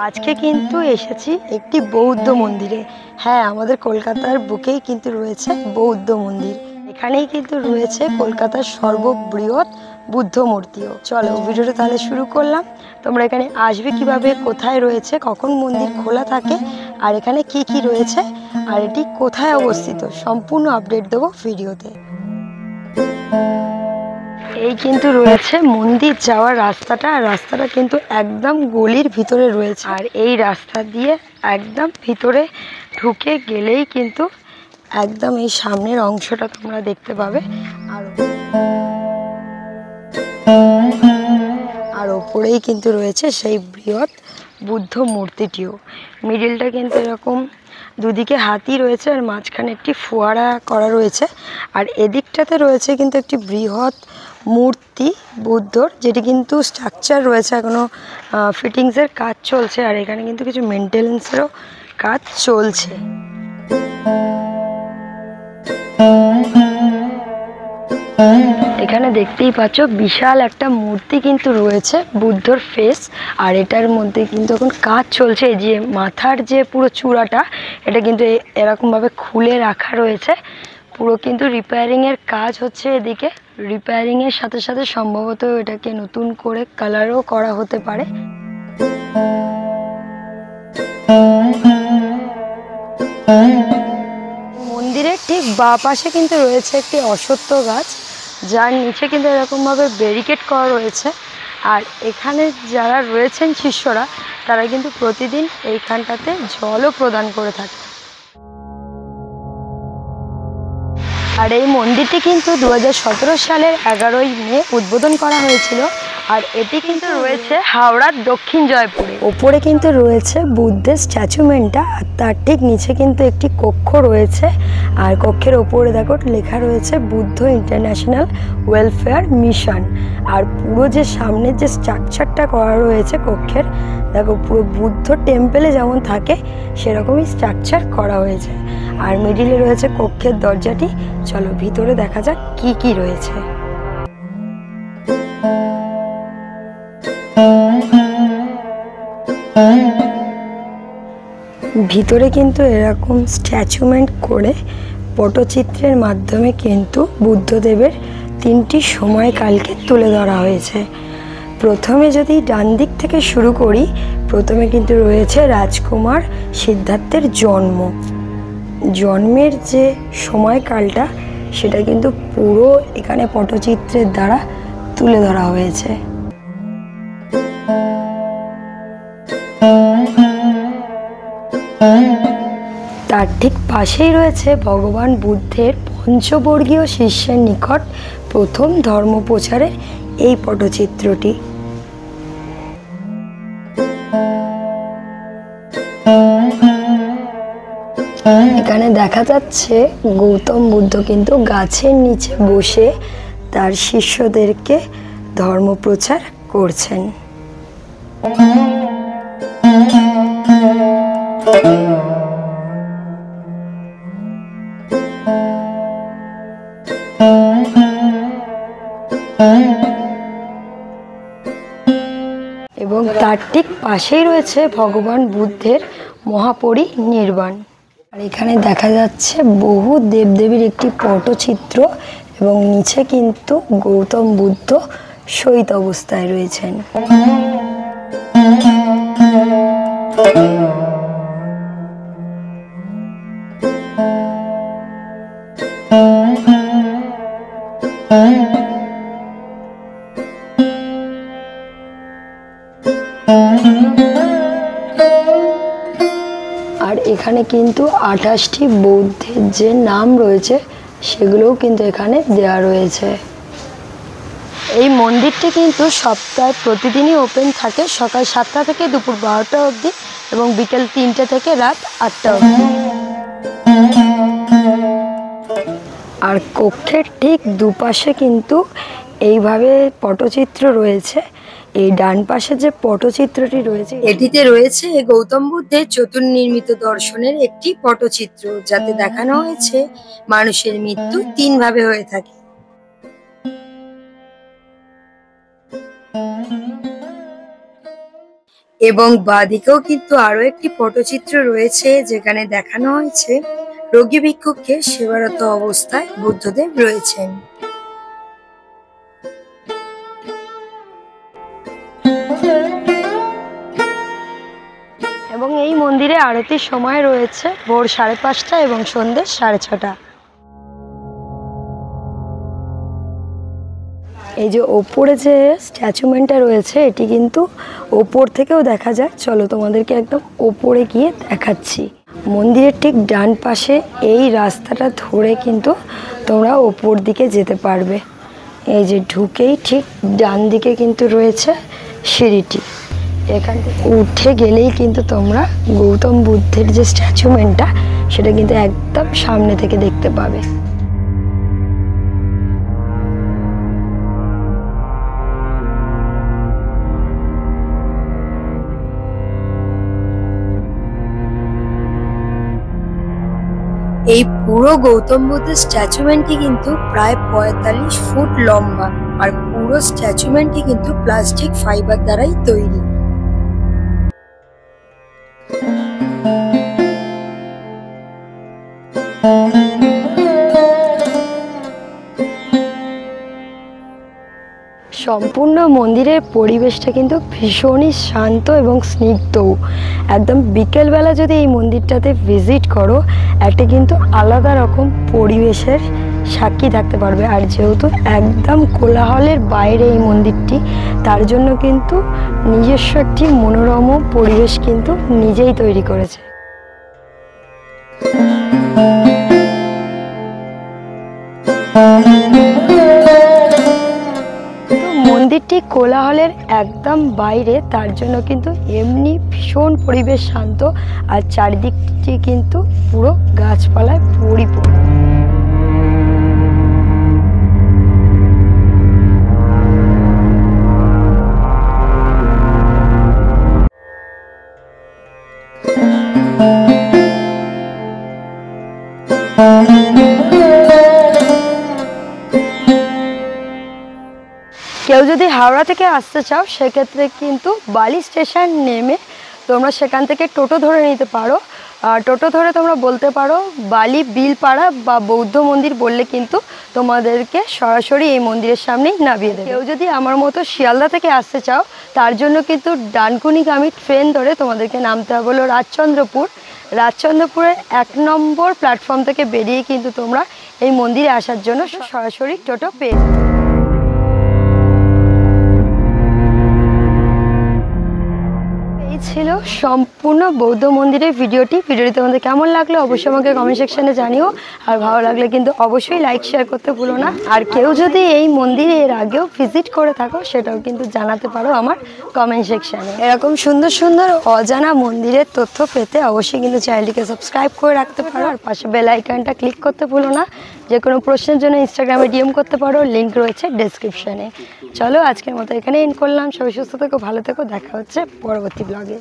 আজকে কিন্তু এসেছি একটি বৌদ্ধ মন্দিরে। হ্যাঁ, আমাদের কলকাতার বুকেই কিন্তু রয়েছে বৌদ্ধ মন্দির। এখানেই কিন্তু রয়েছে কলকাতার সর্ববৃহৎ বুদ্ধ মূর্তিও। চলো ভিডিওটা তাহলে শুরু করলাম। তোমরা এখানে আসবে কিভাবে, কোথায় রয়েছে, কখন মন্দির খোলা থাকে, আর এখানে কি কি রয়েছে, আর এটি কোথায় অবস্থিত, সম্পূর্ণ আপডেট দেবো ভিডিওতে। এই কিন্তু রয়েছে মন্দির যাওয়ার রাস্তাটা, আর রাস্তাটা কিন্তু একদম গলির ভিতরে রয়েছে। আর এই রাস্তা দিয়ে একদম ভিতরে ঢুকে গেলেই কিন্তু একদম এই সামনের অংশটা তোমরা দেখতে পাবে। আর ওপরেই কিন্তু রয়েছে সেই বৃহৎ বুদ্ধ মূর্তিটিও। মিডিলটা কিন্তু এরকম দুদিকে হাতি রয়েছে, আর মাঝখানে একটি ফোয়ারা করা রয়েছে। আর এদিকটাতে রয়েছে কিন্তু একটি বৃহৎ মূর্তি বুদ্ধর, যেটি কিন্তু স্ট্রাকচার রয়েছে, এখনো ফিটিংসের কাজ চলছে। আর এখানে কিন্তু কিছু মেনটেন্যান্সেরও কাজ চলছে। এখানে দেখতেই পাচ্ছ বিশাল একটা মূর্তি কিন্তু রয়েছে, বুদ্ধর ফেস। আর এটার মধ্যে কিন্তু এখন কাজ চলছে। এই যে মাথার যে পুরো চূড়াটা, এটা কিন্তু এরকম ভাবে খুলে রাখা রয়েছে। পুরো কিন্তু রিপেয়ারিং এর কাজ হচ্ছে এদিকে। রিপেয়ারিং এর সাথে সাথে সম্ভবত এটাকে নতুন করে কালারও করা হতে পারে। মন্দিরের ঠিক বাঁ পাশে কিন্তু রয়েছে একটি অশ্বত্থ গাছ, যার নিচে কিন্তু এরকমভাবে ব্যারিকেড করা রয়েছে। আর এখানে যারা রয়েছেন শিষ্যরা, তারা কিন্তু প্রতিদিন এইখানটাতে জলও প্রদান করে থাকে। আর এই মন্দিরটি কিন্তু 2017 সালের 11ই মে উদ্বোধন করা হয়েছিল। আর এটি কিন্তু রয়েছে হাওড়ার দক্ষিণ জয়পুরে। ওপরে কিন্তু রয়েছে বুদ্ধের স্ট্যাচুমেন্টটা, আর তার ঠিক নিচে কিন্তু একটি কক্ষ রয়েছে। আর কক্ষের ওপরে দেখো লেখা রয়েছে বুদ্ধ ইন্টারন্যাশনাল ওয়েলফেয়ার মিশন। আর পুরো যে সামনের যে স্ট্রাকচারটা করা রয়েছে কক্ষের, দেখো পুরো বুদ্ধ টেম্পেলে যেমন থাকে সেরকমই স্ট্রাকচার করা হয়েছে। আর মিডিলে রয়েছে কক্ষের দরজাটি। চলো ভিতরে দেখা যাক কি কি রয়েছে। ভিতরে কিন্তু এরকম স্ট্যাচুমেন্ট করে পটচিত্রের মাধ্যমে কিন্তু বুদ্ধদেবের 3টি সময়কালকে তুলে ধরা হয়েছে। প্রথমে যদি ডান দিক থেকে শুরু করি, প্রথমে কিন্তু রয়েছে রাজকুমার সিদ্ধার্থের জন্মের যে সময়কালটা, সেটা কিন্তু পুরো এখানে পটচিত্রের দ্বারা তুলে ধরা হয়েছে। তার ঠিক পাশেই রয়েছে ভগবান বুদ্ধের পঞ্চবর্গীয় শিষ্যের নিকট প্রথম ধর্ম প্রচারের এই পটচিত্রটি। এখানে দেখা যাচ্ছে গৌতম বুদ্ধ কিন্তু গাছের নিচে বসে তার শিষ্যদেরকে ধর্ম প্রচার করছেন। এবং তার ঠিক পাশেই রয়েছে ভগবান বুদ্ধের মহাপরিনির্বাণ। আর এখানে দেখা যাচ্ছে বহু দেবদেবীর একটি পটচিত্র, এবং নিচে কিন্তু গৌতম বুদ্ধ শয়িত অবস্থায় রয়েছেন। আর এখানে কিন্তু 28টি বৌদ্ধের যে নাম রয়েছে সেগুলোও কিন্তু এখানে দেওয়া রয়েছে। এই মন্দিরটি কিন্তু সপ্তাহে প্রতিদিনই ওপেন থাকে, সকাল 7টা থেকে দুপুর 12টা অবধি, এবং বিকেল 3টে থেকে রাত 8টা অবধি। আর কক্ষের ঠিক দুপাশে কিন্তু এইভাবে পটচিত্র রয়েছে। এই ডান পাশে যে পটচিত্রটি রয়েছে, এটিতে রয়েছে গৌতম বুদ্ধের চতুর্নির্মিত দর্শনের একটি পটচিত্র, যাতে দেখানো হয়েছে মানুষের মৃত্যু 3 ভাবে হয়ে থাকে। এবং বাঁদিকেও কিন্তু আরো একটি পটচিত্র রয়েছে, যেখানে দেখানো হয়েছে রোগী ভিক্ষুককে সেবারত অবস্থায় বুদ্ধদেব রয়েছেন। এবং এই মন্দিরে আরতির সময় রয়েছে ভোর 5:30 এবং সন্ধ্যে 6:30। এই যে ওপরে যে স্ট্যাচুমেন্টটা রয়েছে এটি কিন্তু ওপর থেকেও দেখা যায়। চলো তোমাদেরকে একদম ওপরে গিয়ে দেখাচ্ছি। মন্দিরের ঠিক ডান পাশে এই রাস্তাটা ধরে কিন্তু তোমরা ওপর দিকে যেতে পারবে। এই যে ঢুকেই ঠিক ডান দিকে কিন্তু রয়েছে সিঁড়িটি। এখান থেকে উঠে গেলেই কিন্তু তোমরা গৌতম বুদ্ধের যে স্ট্যাচুমেন্টটা সেটা কিন্তু একদম সামনে থেকে দেখতে পাবে। এই পুরো গৌতম বুদ্ধের স্ট্যাচুমেন্টটি কিন্তু প্রায় 45 ফুট লম্বা, আর পুরো স্ট্যাচুমেন্টটি কিন্তু প্লাস্টিক ফাইবার দ্বারাই তৈরি। সম্পূর্ণ মন্দিরের পরিবেশটা কিন্তু ভীষণই শান্ত এবং স্নিগ্ধ। একদম বিকেলবেলা যদি এই মন্দিরটাতে ভিজিট করো, একটা কিন্তু আলাদা রকম পরিবেশের সাক্ষী থাকতে পারবে। আর যেহেতু একদম কোলাহলের বাইরে এই মন্দিরটি, তার জন্য কিন্তু নিজস্ব একটি মনোরম পরিবেশ কিন্তু নিজেই তৈরি করেছে। মন্দিরটি কোলাহলের একদম বাইরে, তার জন্য কিন্তু এমনি ভীষণ পরিবেশ শান্ত, আর চারিদিকটি কিন্তু পুরো গাছপালায় পরিপূর্ণ। কেউ যদি হাওড়া থেকে আসতে চাও, সেক্ষেত্রে কিন্তু বালি স্টেশন নেমে তোমরা সেখান থেকে টোটো ধরে নিতে পারো। আর টোটো ধরে তোমরা বলতে পারো বালি বিলপাড়া বা বৌদ্ধ মন্দির বললে কিন্তু তোমাদেরকে সরাসরি এই মন্দিরের সামনেই নামিয়ে দেবে। কেউ যদি আমার মতো শিয়ালদা থেকে আসতে চাও, তার জন্য কিন্তু ডানকুনিগামী ট্রেন ধরে তোমাদেরকে নামতে হবে হলো রাজচন্দ্রপুর। রাজচন্দ্রপুরের 1 নম্বর প্ল্যাটফর্ম থেকে বেরিয়ে কিন্তু তোমরা এই মন্দিরে আসার জন্য সরাসরি টোটো পেয়ে যাবে। ছিল সম্পূর্ণ বৌদ্ধ মন্দিরের ভিডিওটি তোমাদের কেমন লাগলো অবশ্যই আমাকে কমেন্ট সেকশনে জানিও। আর ভালো লাগলে কিন্তু অবশ্যই লাইক শেয়ার করতে ভুলো না। আর কেউ যদি এই মন্দিরে এর আগেও ভিজিট করে থাকো, সেটাও কিন্তু জানাতে পারো আমার কমেন্ট সেকশনে। এরকম সুন্দর সুন্দর অজানা মন্দিরের তথ্য পেতে অবশ্যই কিন্তু চ্যানেলটিকে সাবস্ক্রাইব করে রাখতে পারো। আর পাশে বেল আইকনটা ক্লিক করতে ভুলো না। যে কোনো প্রশ্নের জন্য ইনস্টাগ্রামে ডিএম করতে পারো, লিঙ্ক রয়েছে ডেসক্রিপশনে। চলো আজকের মতো এখানে এন্ড করলাম। সবাই সুস্থ থেকো, ভালো থেকো, দেখা হচ্ছে পরবর্তী ব্লগে।